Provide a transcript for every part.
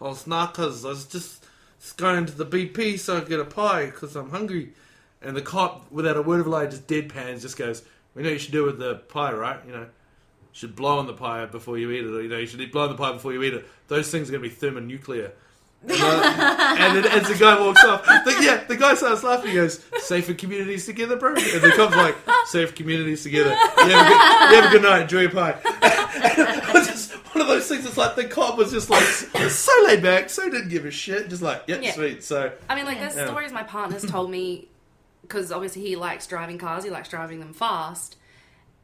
I was just going to the BP so I could get a pie because I'm hungry. And the cop, without a word of a lie, just deadpans, just goes, we know what you should do with the pie, right? You should blow on the pie before you eat it. Or, you should blow on the pie before you eat it. Those things are going to be thermonuclear. And then as the guy walks off, the guy starts laughing. He goes, safer communities together, bro. And the cop's like, safe communities together. You have a good night. Enjoy your pie. It was just one of those things. It's like the cop was just like so laid back, so didn't give a shit. Just like, yep, sweet. So I mean, like, there's stories my partner's told me, because obviously he likes driving cars. He likes driving them fast.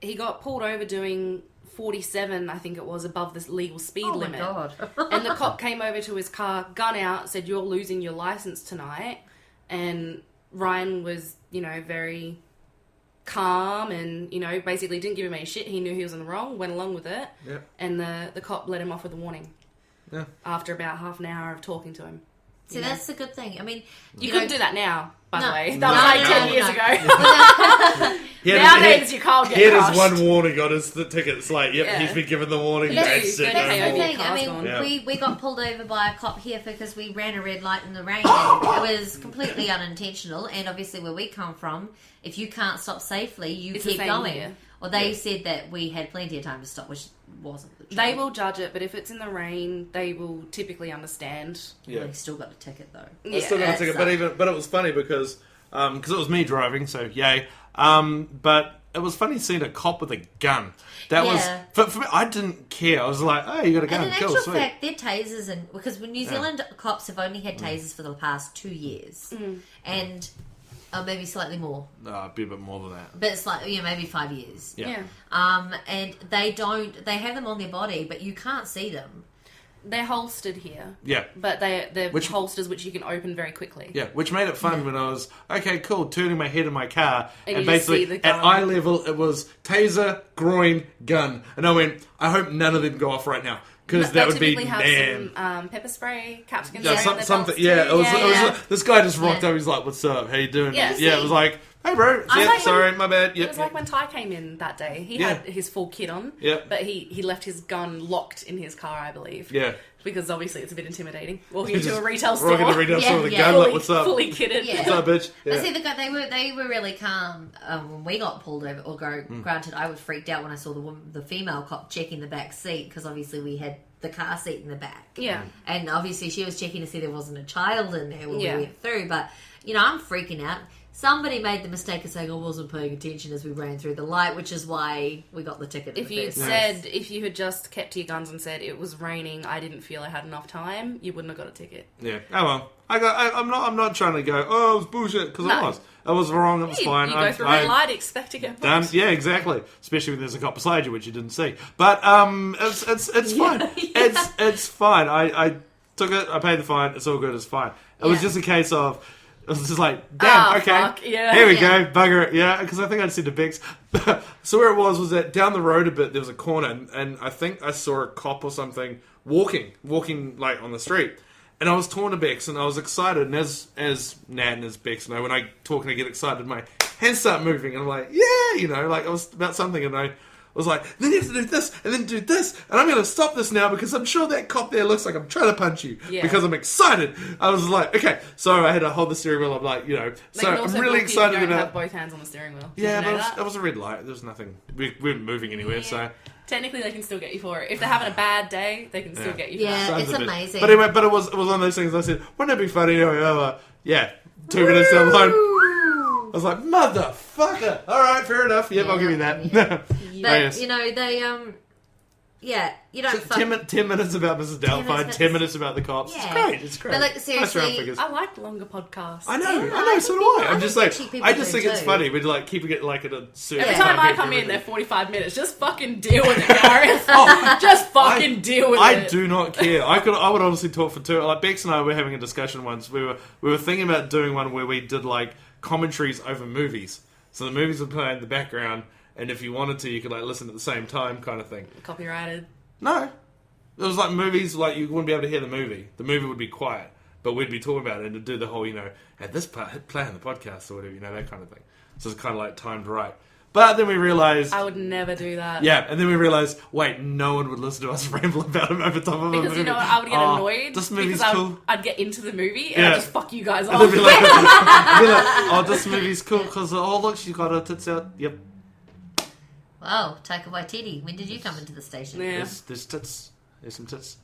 He got pulled over doing 47, I think it was, above the legal speed limit. Oh my God. And the cop came over to his car, gun out, said, you're losing your license tonight. And Ryan was, very calm and, basically didn't give him any shit. He knew he was in the wrong, went along with it. Yeah. And the cop let him off with a warning. Yeah. After about half an hour of talking to him. See, that's the good thing. I mean, you couldn't do that now, by the way. That was 10 years ago. Nowadays, you can't get crushed. He had his one warning on the ticket. It's like, he's been given the warning. That's the thing. I mean, we got pulled over by a cop here because we ran a red light in the rain. And it was completely unintentional. And obviously, where we come from, if you can't stop safely, you keep going. Here. Well, they said that we had plenty of time to stop, which wasn't the truth. They will judge it, but if it's in the rain, they will typically understand. Yeah. Well, they still got a ticket, though. They still got a ticket, but it was funny because it was me driving, so yay. But it was funny seeing a cop with a gun. That was for me. I didn't care. I was like, "Oh, you got a gun? And in cool, actual sweet." fact, their tasers, because New Zealand cops have only had tasers for the past 2 years, and maybe slightly more. No, a bit more than that. But it's like maybe 5 years. Yeah. And they have them on their body, but you can't see them. They're holstered here. Yeah. But they're holsters which you can open very quickly. Yeah, which made it fun when I was, okay, cool, turning my head in my car, and basically at eye level, it was taser, groin, gun. And I went, I hope none of them go off right now. Because that would be, have some pepper spray, capsicum spray. Something. Yeah, it was. This guy just rocked up. He's like, "What's up? How you doing?" Yeah, it was like, "Hey, bro. Sorry, my bad." It was like when Ty came in that day. He had his full kit on. Yeah. But he left his gun locked in his car, I believe. Yeah. Because obviously it's a bit intimidating walking into a retail store. Walking into a retail store with a gun, like, "What's up?" Fully kitted. Yeah. What's up, bitch? Yeah. But see, they were really calm when we got pulled over. Or granted, I was freaked out when I saw the female cop checking the back seat because obviously we had the car seat in the back. Yeah. And obviously she was checking to see there wasn't a child in there when we went through. But, I'm freaking out. Somebody made the mistake of saying I wasn't paying attention as we ran through the light, which is why we got the ticket. If you had just kept to your guns and said it was raining, I didn't feel I had enough time, you wouldn't have got a ticket. Yeah. Oh well. I'm not trying to go, oh, it was bullshit, because it was. I was wrong, it was fine. You go through a red light, expect to get booked. Yeah, exactly. Especially when there's a cop beside you, which you didn't see. But it's fine. It's fine. I took it, I paid the fine, it's all good, it's fine. It was just a case of, it was just like, damn, okay, fuck, here we go, bugger it, because I think I'd said to Bex. So where it was that down the road a bit, there was a corner, and I think I saw a cop or something walking like on the street. And I was talking to Bex, and I was excited, and as Nat and as Bex know, when I talk and I get excited, my hands start moving, and I'm like, like I was about something, and I was like, then you have to do this, and then do this, and I'm going to stop this now, because I'm sure that cop there looks like I'm trying to punch you, because I'm excited. I was like, okay, so I had to hold the steering wheel, I'm like, so I'm really excited about... You have both hands on the steering wheel. But it was a red light, there was nothing, we weren't moving anywhere, so... Technically, they can still get you for it. If they're having a bad day, they can still get you for it. Yeah, it's amazing. But anyway, it was one of those things I said, wouldn't it be funny? 2 minutes down the line, I was like, motherfucker! Alright, fair enough. Yep, I'll give you that. But, they, you don't... So 10 minutes about Mrs Doubtfire, 10 minutes about the cops. Yeah. It's great. But like, seriously... I like longer podcasts. I know, so do I. I'm just like, I just think it's funny. We'd like keeping it like at a certain Every time I come in, they're 45 minutes. Just fucking deal with it, GRRS. Just fucking deal with it. I do not care. I would honestly talk for 2. Like, Bex and I were having a discussion once. We were thinking about doing one where we did like commentaries over movies. So the movies would play in the background, and if you wanted to, you could like listen at the same time, kind of thing. Copyrighted. No. It was like movies, like you wouldn't be able to hear the movie. The movie would be quiet, but we'd be talking about it and to do the whole, at this part, play on the podcast or whatever, that kind of thing. So it's kind of like timed right. But then we realised... I would never do that. Yeah, and then we realised, wait, no one would listen to us ramble about him over top of a movie. Because, you know what, I would get annoyed. This movie's because cool. I'd get into the movie and I'd just fuck you guys off. And then be like, oh, this movie's cool because, oh, look, she's got her tits out. Yep. Wow, Taika Waititi, when did you come into the station? Yeah. There's tits. There's some tits.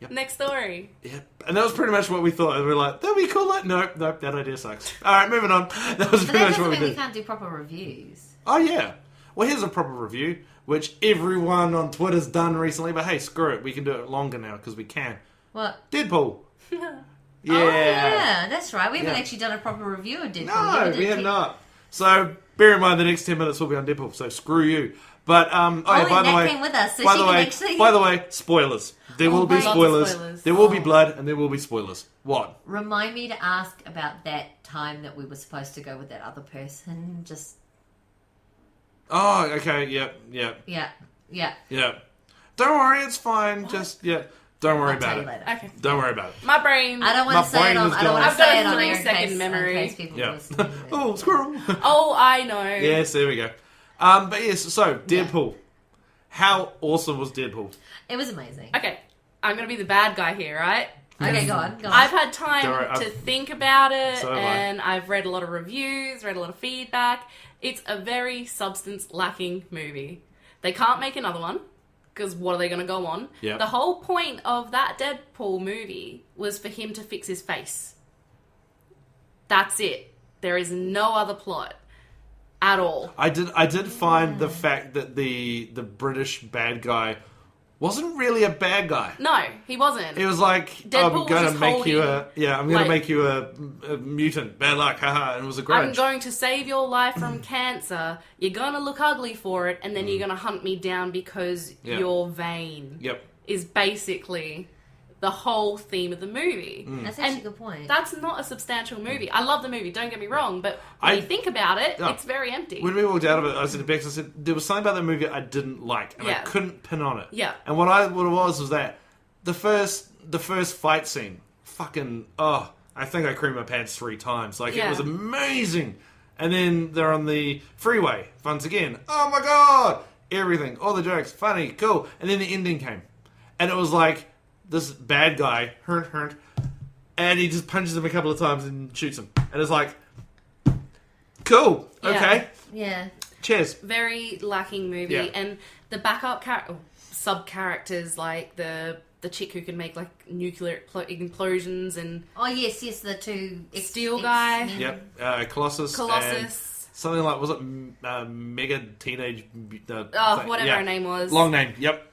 Yep. Next story. Yep. And that was pretty much what we thought. And we were like, that'd be cool. Like, nope, that idea sucks. All right, moving on. That was But pretty that much doesn't what we mean we did. can't do proper reviews. Oh, yeah. Well, here's a proper review, which everyone on Twitter's done recently. But hey, screw it. We can do it longer now because we can. What? Deadpool. Yeah. Oh, yeah, that's right. We haven't Yeah. actually done a proper review of Deadpool. No, we have not. So, bear in mind the next 10 minutes will be on Deadpool, so screw you. But, by the way... came with us, so by she the can way, actually... By the way, spoilers. There will be right. spoilers. Spoilers. There will be blood, and there will be spoilers. What? Remind me to ask about that time that we were supposed to go with that other person. Just... Oh, okay, yep. Yeah. Don't worry, it's fine. What? Just, don't worry I'll tell about you it. later. Okay. Don't worry about it. My brain. I don't My want to say brain it on. was I don't want going. to I've say it got a on air in 3-second case, memory. in case people Yeah. listen to it. Oh, squirrel. Oh, I know. Yes, there we go. But yes, so, Deadpool. How awesome was Deadpool? It was amazing. Okay. I'm going to be the bad guy here, right? Okay, go on. I've had time Don't worry, to think about it, So have I. and I've read a lot of reviews, read a lot of feedback. It's a very substance-lacking movie. They can't make another one, because what are they going to go on? Yep. The whole point of that Deadpool movie was for him to fix his face. That's it. There is no other plot at all. I did find the fact that the British bad guy wasn't really a bad guy. No, he wasn't. It was like, Deadpool I'm was going to just make you holding, I'm going to like- make you a mutant. Bad luck, haha. And it was a I'm grudge. going to save your life from cancer. You're going to look ugly for it, and then you're going to hunt me down because Yeah. you're vain. Yep. Is basically the whole theme of the movie. That's actually And a good point. That's not a substantial movie. I love the movie, don't get me wrong, but when you think about it, Yeah. it's very empty. When we walked out of it, I said to Bex, I said, there was something about that movie I didn't like, and I Yeah. couldn't pin on it. Yeah. And what it was that the first fight scene, fucking, I think I creamed my pants 3 times. Like, Yeah. it was amazing. And then they're on the freeway, once again. Oh my god! Everything, all the jokes, funny, cool. And then the ending came. And it was like, this bad guy, and he just punches him a couple of times and shoots him. And it's like, cool, Yeah. okay, Yeah. cheers. Very lacking movie, Yeah. and the backup sub characters like the chick who can make like nuclear implosions and Oh yes, the two Steel guy. X-Men. Yep, Colossus. And Colossus. something like, was it Mega Teenage... Whatever her name was. Long name, yep.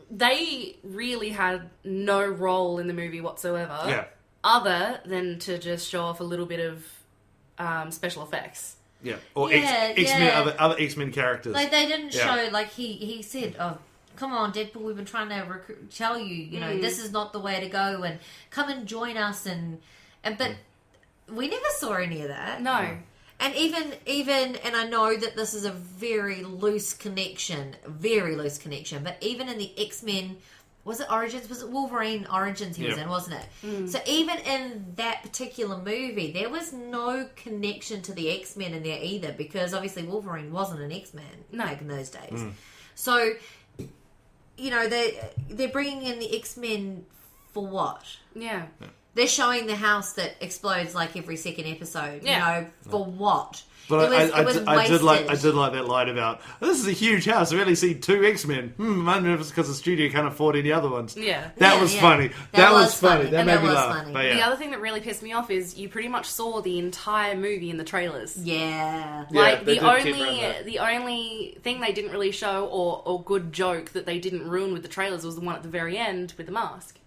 They really had no role in the movie whatsoever. Yeah. Other than to just show off a little bit of special effects. Yeah, or Yeah, X-Men, yeah. other X-Men characters. Like they didn't Yeah. show. Like he said, "Oh, come on, Deadpool. We've been trying to tell you, you know, this is not the way to go, and come and join us." And but we never saw any of that. No. And even, and I know that this is a very loose connection, but even in the X-Men, was it Origins? Was it Wolverine Origins he was in, wasn't it? So even in that particular movie, there was no connection to the X-Men in there either, because obviously Wolverine wasn't an X-Man back in those days. So, you know, they're bringing in the X-Men for what? Yeah. They're showing the house that explodes like every second episode. Yeah. You know, for what? But it was I did wasted. like that line about, this is a huge house. I only see 2 X-Men. I wonder if it's because the studio can't afford any other ones. Yeah. That was funny. That was funny. That And made that me was laugh. funny. But yeah. The other thing that really pissed me off is you pretty much saw the entire movie in the trailers. Yeah. Like they the did keep running that. only thing they didn't really show or good joke that they didn't ruin with the trailers was the one at the very end with the mask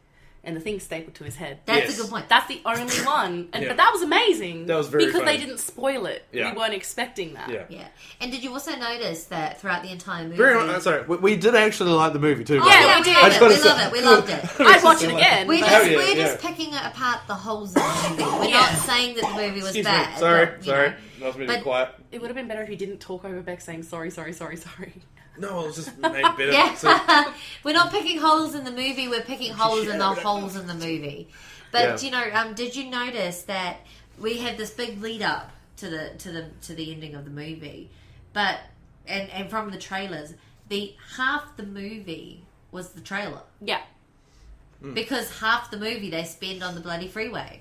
and the thing stapled to his head. That's Yes. a good point. That's the only one, Yeah. but that was amazing. That was very because funny. they didn't spoil it. Yeah. We weren't expecting that. Yeah. Yeah. And did you also notice that throughout the entire movie... Sorry, we did actually like the movie too. Oh, by the way. Yeah, yeah, we did. we loved I it. just We gotta loved say- it. We loved it. I'd watch it again. We're but- just, yeah, we're yeah. just picking apart the holes in the movie. We're Yeah. not saying that the movie was Excuse me. bad. Sorry, but, you sorry. know. That was me to be But- quiet. It would have been better if you didn't talk over Beck saying sorry. No, it was just made better. Yeah. So- We're not picking holes in the movie, we're picking holes in the holes in the movie. But, Yeah. you know, did you notice that we had this big lead up to the ending of the movie, but and from the trailers, the half the movie was the trailer. Yeah. Because half the movie they spend on the bloody freeway.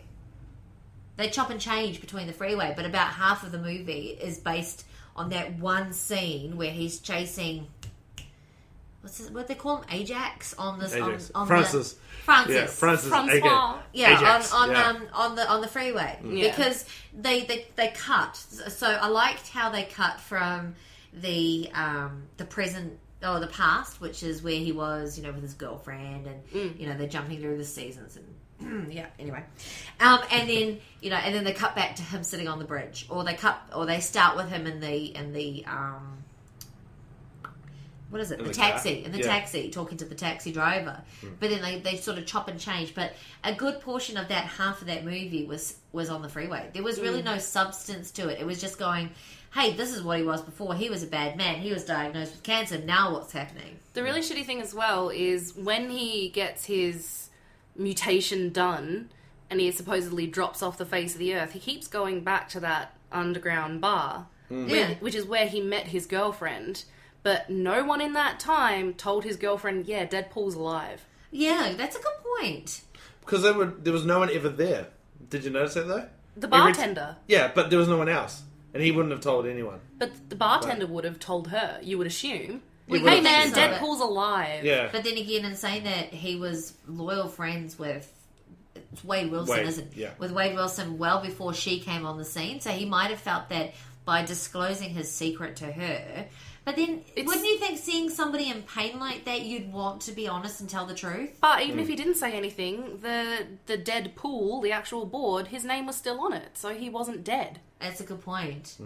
They chop and change between the freeway, but about half of the movie is based on that one scene where he's chasing. What they call him? Ajax on this Ajax. on Francis. Yeah, Francis. Francois. Ajax. On the freeway because they cut. So I liked how they cut from the present or the past, which is where he was, with his girlfriend, and they're jumping through the seasons and anyway, and then they cut back to him sitting on the bridge, or they start with him in the what is it? The taxi. In the taxi, talking to the taxi driver. But then they sort of chop and change. But a good portion of that, half of that movie was on the freeway. There was really no substance to it. It was just going, hey, this is what he was before. He was a bad man. He was diagnosed with cancer. Now what's happening? The really shitty thing as well is when he gets his mutation done and he supposedly drops off the face of the earth, he keeps going back to that underground bar, which is where he met his girlfriend. But no one in that time told his girlfriend, Deadpool's alive. Yeah, that's a good point. Because there was no one ever there. Did you notice that, though? The bartender. Yeah, but there was no one else. And he wouldn't have told anyone. But the bartender would have told her, you would assume. Well, hey man, Deadpool's alive. Yeah. But then again, in saying that, he was loyal friends with Wade Wilson, isn't yeah. with Wade Wilson well before she came on the scene. So he might have felt that by disclosing his secret to her. But then, wouldn't you think seeing somebody in pain like that, you'd want to be honest and tell the truth? But even if he didn't say anything, the Deadpool, the actual board, his name was still on it, so he wasn't dead. That's a good point.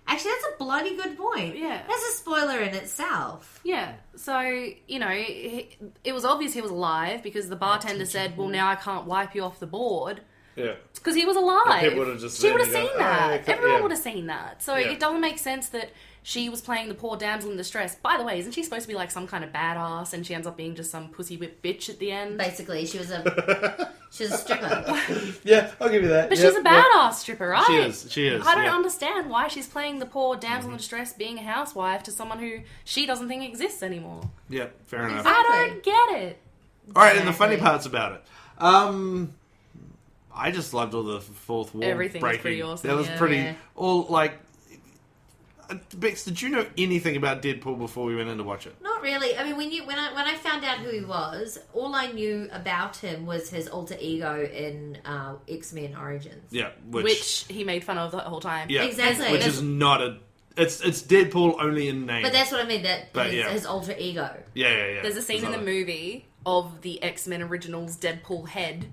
Actually, that's a bloody good point. Yeah. That's a spoiler in itself. Yeah. So, it was obvious he was alive because the bartender said, well, now I can't wipe you off the board. Yeah. Because he was alive. People would have just she would have seen that. Oh, Everyone would have seen that. So it doesn't make sense that she was playing the poor damsel in distress. By the way, isn't she supposed to be like some kind of badass and she ends up being just some pussy whip bitch at the end? Basically, she was a stripper. Yeah, I'll give you that. But she's a badass stripper, right? She is. I don't understand why she's playing the poor damsel in distress being a housewife to someone who she doesn't think exists anymore. Yeah, fair enough. I don't get it. Alright, and the funny parts about it. I just loved all the fourth wall Everything breaking. was pretty awesome. That was pretty... All, like... Bex, did you know anything about Deadpool before we went in to watch it? Not really. I mean, when I found out who he was, all I knew about him was his alter ego in X-Men Origins. Yeah, which he made fun of the whole time. Yeah, exactly. Which is not a... It's Deadpool only in name. But that's what I mean, his alter ego. Yeah. There's a scene in the movie of the X-Men Originals Deadpool head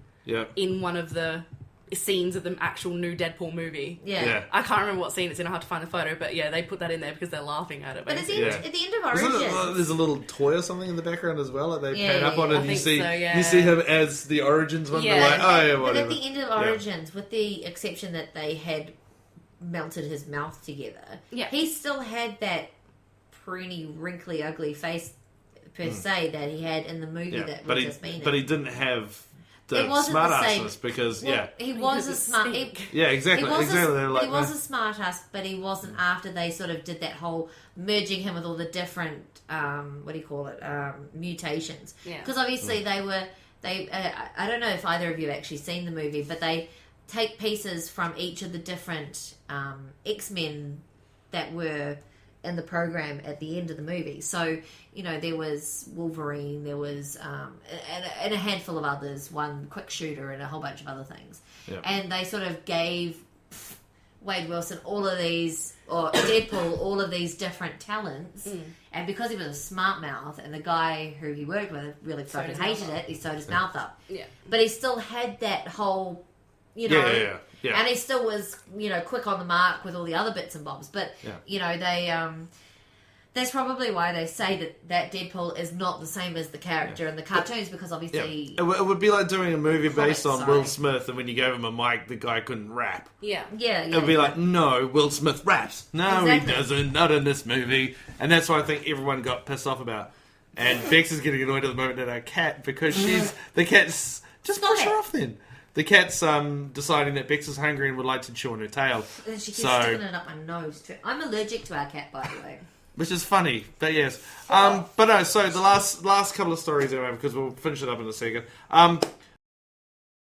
in one of the scenes of the actual new Deadpool movie. Yeah. I can't remember what scene it's in. I have to find the photo, but they put that in there because they're laughing at it. But at the end of Origins, there's a little toy or something in the background as well. Like they paid up on it. And you see him as the Origins one. Yeah. Like, whatever. But at the end of Origins, with the exception that they had melted his mouth together, he still had that pruny, wrinkly, ugly face per se that he had in the movie that was just been in. But he didn't have the smart assness because he was a smart. Exactly. He was a smart ass, but he wasn't after they sort of did that whole merging him with all the different mutations. Because obviously they I don't know if either of you have actually seen the movie, but they take pieces from each of the different X-Men that were in the program at the end of the movie. So, there was Wolverine, there was and a handful of others, one quick shooter and a whole bunch of other things. Yep. And they sort of gave Wade Wilson all of these, or Deadpool, all of these different talents. And because he was a smart mouth and the guy who he worked with really fucking hated it, he sewed his mouth up. Yeah. But he still had that whole, Yeah. And he still was, quick on the mark with all the other bits and bobs. But, they... that's probably why they say that Deadpool is not the same as the character in the cartoons, because obviously... It would be like doing a movie based on Will Smith, and when you gave him a mic, the guy couldn't rap. Yeah. It would be like, no, Will Smith raps. No, he doesn't. Not in this movie. And that's what I think everyone got pissed off about. And Bex is getting annoyed at the moment at our cat, because the cat's... Just push her off then. the cat's deciding that Bex is hungry and would like to chew on her tail. And she keeps sticking it up my nose too. I'm allergic to our cat, by the way. Which is funny, but yes. But no, so the last couple of stories, anyway, because we'll finish it up in a second.